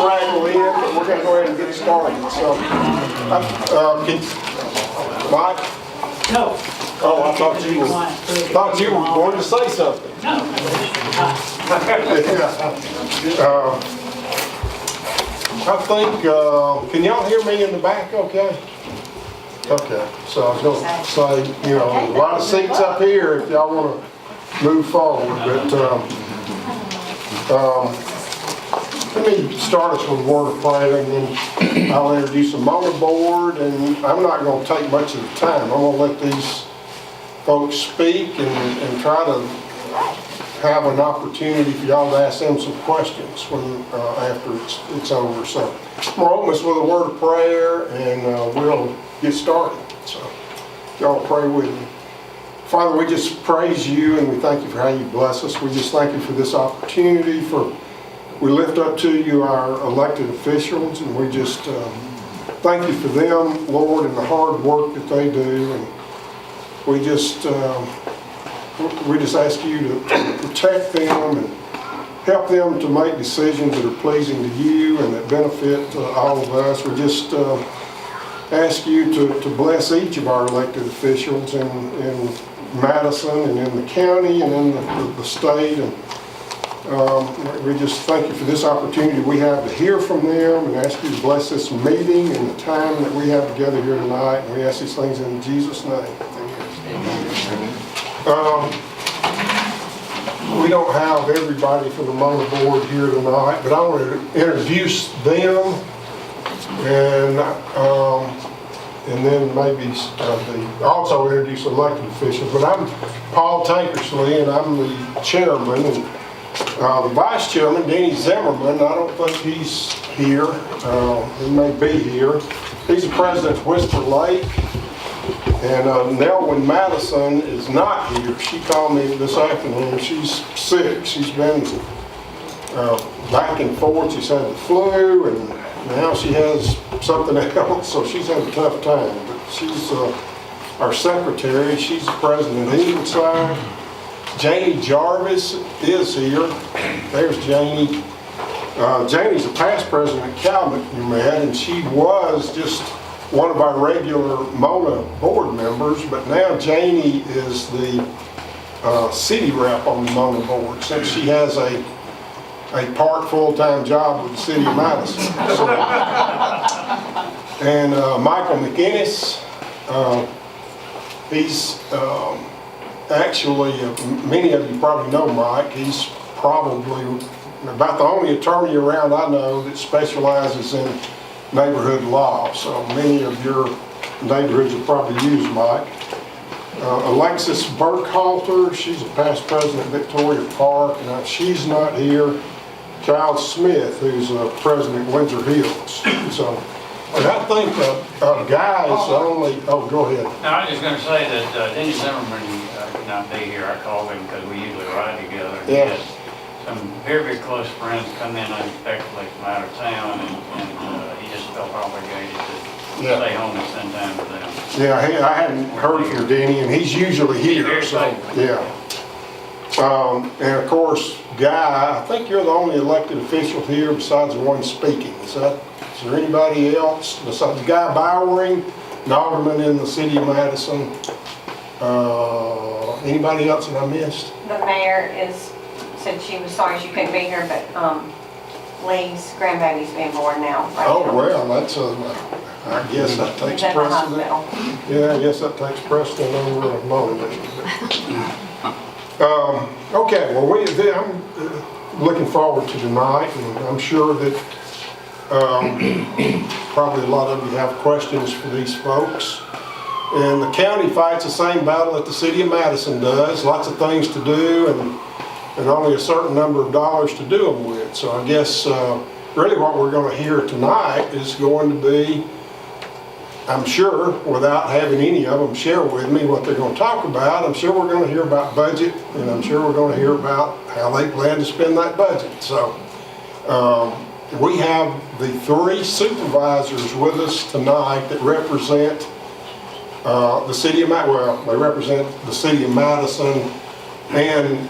straggle in, but we're going to go ahead and get started. So, Mike? No. Oh, I thought you wanted to say something. No. I think, can y'all hear me in the back okay? Okay, so I was going to say, a lot of seats up here if y'all want to move forward, but let me start us with a word of prayer, and then I'll introduce them on the board, and I'm not going to take much of the time. I'm going to let these folks speak and try to have an opportunity for y'all to ask them some questions when after it's over. So we'll open us with a word of prayer, and we'll get started. So y'all pray with me. Father, we just praise you and we thank you for how you bless us. We just thank you for this opportunity. We lift up to you our elected officials, and we just thank you for them, Lord, and the hard work that they do. And we just ask you to protect them and help them to make decisions that are pleasing to you and that benefit all of us. We just ask you to bless each of our elected officials in Madison and in the county and in the state. And we just thank you for this opportunity we have to hear from them, and ask you to bless this meeting and the time that we have together here tonight. And we ask these things in Jesus' name. We don't have everybody from the Mona board here tonight, but I want to introduce them, and then maybe also introduce elected officials. But I'm Paul Tankersley, and I'm the chairman, and the vice chairman, Denny Zimmerman, I don't think he's here. He may be here. He's the president of Whisper Lake. And Nelwyn Madison is not here. She called me this afternoon. She's sick. She's been back and forth. She's had the flu, and now she has something else, so she's had a tough time. But she's our secretary. She's the president of Evenside. Janie Jarvis is here. There's Janie. Janie's a past president of Calvert, you met, and she was just one of our regular Mona board members, but now Janie is the city rep on the Mona board, since she has a part full-time job with the city of Madison. So, and Michael McInnes, he's actually, many of you probably know Mike. He's probably about the only attorney around I know that specializes in neighborhood law, so many of your neighborhoods will probably use Mike. Alexis Burkhalter, she's a past president of Victoria Park, and she's not here. Kyle Smith, who's president of Windsor Hills. So, and I think guys only, oh, go ahead. No, I was just going to say that Denny Zimmerman could not be here. I called him because we usually ride together. Yeah. He has some very, very close friends come in unexpectedly from out of town, and he just felt obligated to stay home and spend time with them. Yeah, I hadn't heard from Denny, and he's usually here, so, yeah. And of course, Guy, I think you're the only elected official here besides the one speaking. Is there anybody else besides Guy Bowering, an alderman in the city of Madison? Anybody else that I missed? The mayor said she was sorry she couldn't be here, but Lee's grandbaby's being born now. Right Oh, now. well, that's I guess that takes He's at the precedent. hospital. Yeah, I guess that takes precedent over a moment. Okay, well, I'm looking forward to tonight, and I'm sure that probably a lot of you have questions for these folks. And the county fights the same battle that the city of Madison does. Lots of things to do, and only a certain number of dollars to do them with. So I guess really what we're going to hear tonight is going to be, I'm sure, without having any of them share with me what they're going to talk about, I'm sure we're going to hear about budget, and I'm sure we're going to hear about how they plan to spend that budget. So we have the three supervisors with us tonight that represent the city of Madison, well, they represent the city of Madison and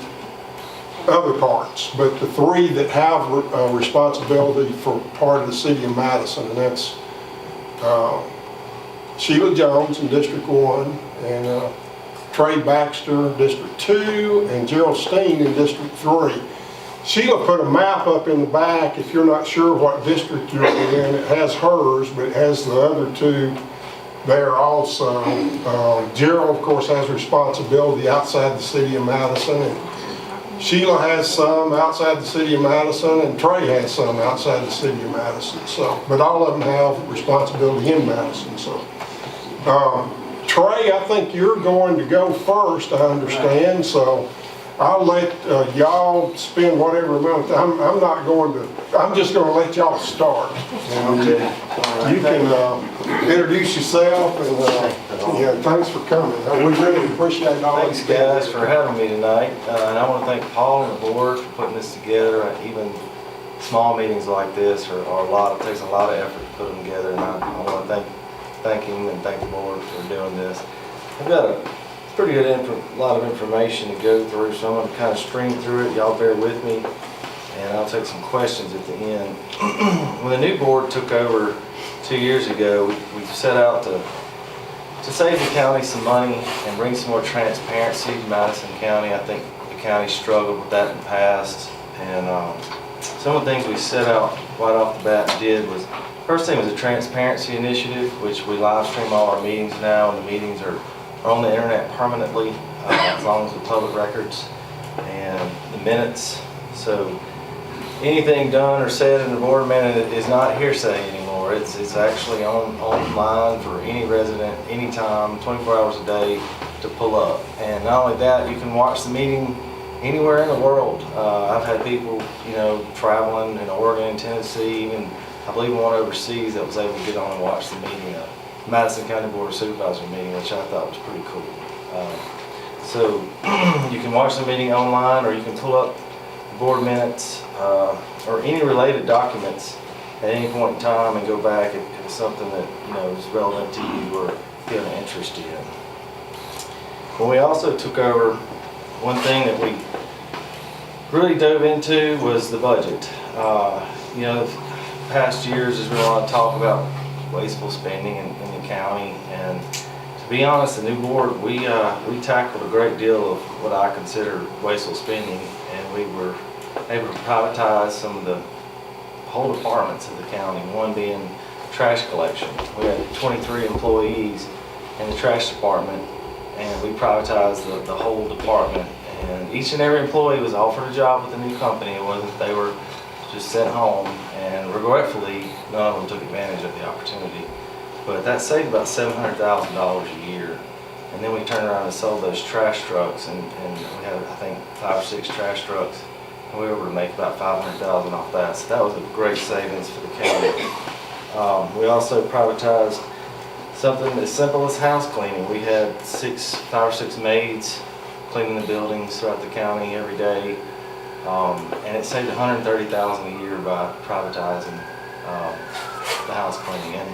other parts, but the three that have responsibility for part of the city of Madison, and that's Sheila Jones in District 1, and Trey Baxter, District 2, and Gerald Steen in District 3. Sheila put a map up in the back. If you're not sure what district you're in, it has hers, but it has the other two there also. Gerald, of course, has responsibility outside the city of Madison, and Sheila has some outside the city of Madison, and Trey has some outside the city of Madison. So, but all of them have responsibility in Madison. So, Trey, I think you're going to go first, I understand. So, I'll let y'all spend whatever amount of time. I'm not going to. I'm just going to let y'all start. And you can introduce yourself, and yeah, thanks for coming. We really appreciate all. Thanks, guys, for having me tonight. And I want to thank Paul and the board for putting this together. Even small meetings like this are a lot. It takes a lot of effort to put them together, and I want to thank him and thank the board for doing this. I've got a pretty good lot of information to go through, so I'm going to kind of stream through it. Y'all bear with me, and I'll take some questions at the end. When the new board took over 2 years ago, we set out to save the county some money and bring some more transparency to Madison County. I think the county struggled with that in the past, and some of the things we set out right off the bat and did was, first thing was a transparency initiative, which we live stream all our meetings now, and the meetings are on the internet permanently, as long as the public records and the minutes. So anything done or said in the board minute is not hearsay anymore. It's actually online for any resident, anytime, 24 hours a day to pull up. And not only that, you can watch the meeting anywhere in the world. I've had people, traveling in Oregon, Tennessee, even I believe one overseas that was able to get on and watch the meeting. Madison County Board of Supervisors meeting, which I thought was pretty cool. So you can watch the meeting online, or you can pull up board minutes or any related documents at any point in time and go back if it's something that is relevant to you or you have an interest in. When we also took over, one thing that we really dove into was the budget. Past years there's been a lot of talk about wasteful spending in the county, and to be honest, the new board, we tackled a great deal of what I consider wasteful spending, and we were able to privatize some of the whole departments of the county, one being trash collection. We had 23 employees in the trash department, and we privatized the whole department, and each and every employee was offered a job with the new company. It wasn't that they were just sent home, and regretfully, none of them took advantage of the opportunity. But that saved about $700,000 a year. And then we turned around and sold those trash trucks, and we had, I think, 5 or 6 trash trucks, and we were able to make about $500,000 off that. So that was a great savings for the county. We also privatized something as simple as house cleaning. We had 5 or 6 maids cleaning the buildings throughout the county every day. And it saved $130,000 a year by privatizing the house cleaning. And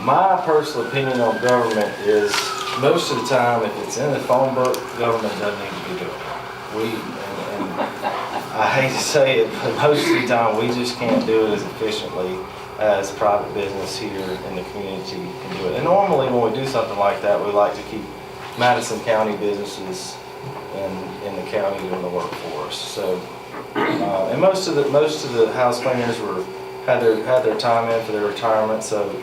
my personal opinion on government is, most of the time, if it's in the phone book, government doesn't need to be doing it. And I hate to say it, but most of the time we just can't do it as efficiently as private business here in the community can do it. And normally when we do something like that, we like to keep Madison County businesses in the county doing the work for us. So, and most of the house cleaners had their time in for their retirement. So,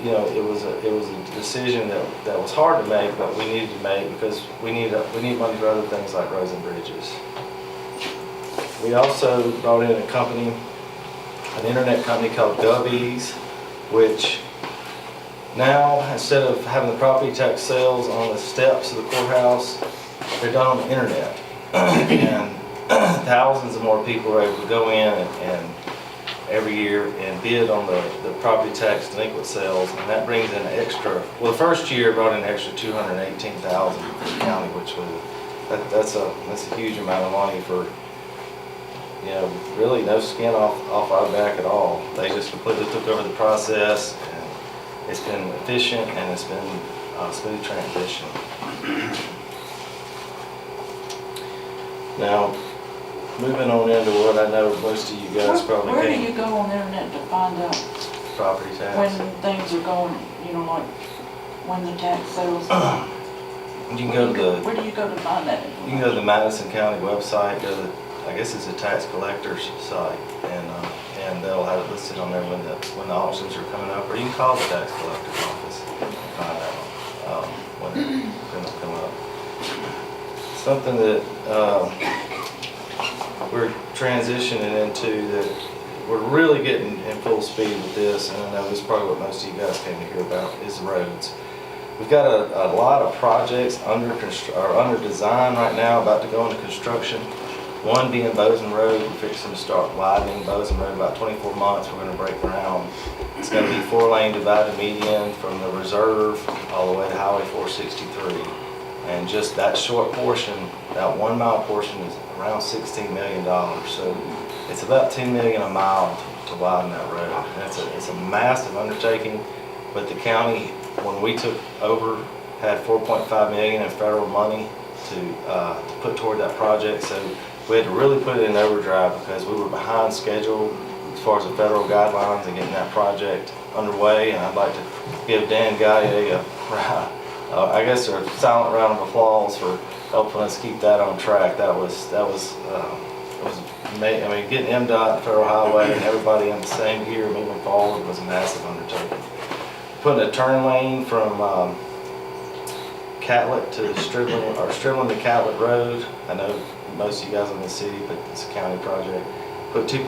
it was a decision that was hard to make, but we needed to make because we need money for other things like roads and bridges. We also brought in an internet company called GovEase, which now, instead of having the property tax sales on the steps of the courthouse, they're done on the internet. And thousands of more people are able to go in and every year and bid on the property tax delinquent sales, and that brings in an extra, well, the first year brought in an extra $218,000 for the county, which was, that's a huge amount of money for, really no skin off our back at all. They just completely took over the process, and it's been efficient, and it's been a smooth transition. Now, moving on into what I know most of you guys probably Where do can't, you go on the internet to find out property when tax. things are going, you know, like when the tax sales? You can go to the, Where do you go to find that? you can go to the Madison County website, go to, I guess it's a tax collector's site, and they'll have it listed on there when the auctions are coming up, or you can call the tax collector's office and find out, when they're gonna come up. Something that, we're transitioning into that we're really getting in full speed with this, and I know this is probably what most of you guys came to hear about, is the roads. We've got a lot of projects under design right now, about to go into construction. One being Bozeman Road, we're fixing to start widening Bozeman Road about 24 months. We're gonna break ground. It's gonna be 4-lane divided median from the reserve all the way to Highway 463. And just that short portion, that 1 mile portion is around $16 million. So it's about $10 million a mile to widen that road. And it's a massive undertaking, but the county, when we took over, had $4.5 million in federal money to put toward that project. So we had to really put it in overdrive because we were behind schedule as far as the federal guidelines and getting that project underway. And I'd like to give Dan Gagne I guess a silent round of applause for helping us keep that on track. That was amazing. I mean, getting MDOT, Federal Highway, and everybody in the same gear moving forward was a massive undertaking. Putting a turn lane from Catlett to Stribling, or Stribling to Catlett Road. I know most of you guys in the city, but it's a county project. Put 2